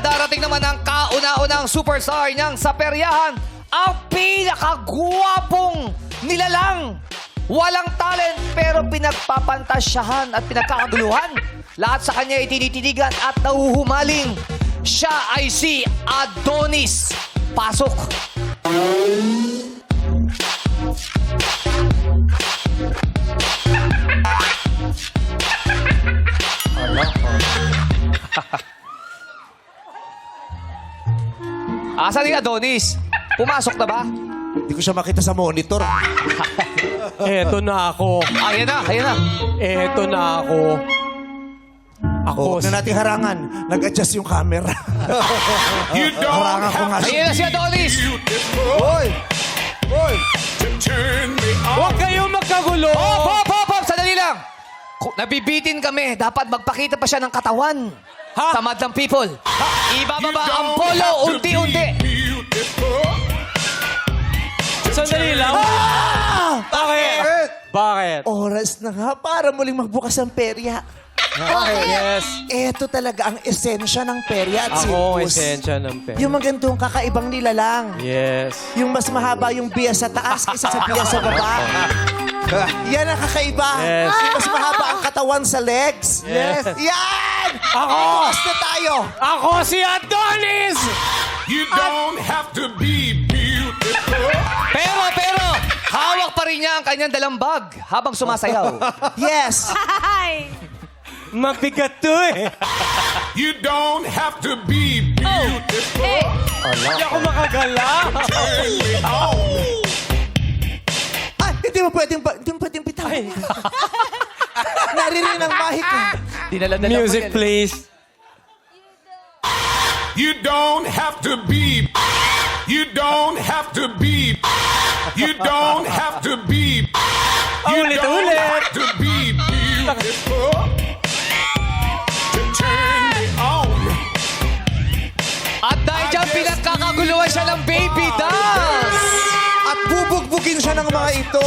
darating naman ang kauna-unang superstar niyang sa peryahan, ang pinakagwapong nilalang. Walang talent pero pinagpapantasyahan at pinagkakaguluhan. Lahat sa kanya ay tinitinigan at nahuhumaling. Siya ay si Adonis. Pasok! Asan ni Adonis? Pumasok na ba? Hindi ko siya makita sa monitor. Eto na ako. Ayan na, ayan na. Eto na ako. Ako. Huwag na natin harangan. Nag-adjust yung camera. Harangan ko nga siya. Ayan na si Adonis. Hoy! Hoy! Huwag kayong magkagulo. Hop! Sandali lang. Nabibitin kami. Dapat magpakita pa siya ng katawan. Ha? Tamad ng people. Ibababa ang polo unti-unti. Sandali lang. Bakit? Bakit? Oras na nga para muling magbukas ang perya. Yes. Ito talaga ang esensya ng perya at Ako ang sirkus. esensya ng pera. Yung magandang kakaibang nilalang. Yes. Yung mas mahaba yung biya sa taas kaysa sa biya sa baba. Yan ang kakaiba. Yes. Yung mas mahaba ang katawan sa legs. Yes. Yan! Ako! Bukas na tayo! Ako si Adonis! You don't have to be beautiful. Pero, hawak pa rin niya ang kanyang dalang bag habang sumasayaw. Yes! Mabigat to eh. You don't have to be beautiful. Hindi ako makagala. Turn me on. Ay, hindi mo pwedeng bitaw. Naririnig ng mahik ko. Dinala na Music, please. You don't have to be. You don't have to be. You don't have to be. You Ulit, don't ulit. have to be beautiful to turn me on. At dahil dyan, pinagkakaguluhan siya ng baby dance. At bubugbugin siya ng mga ito.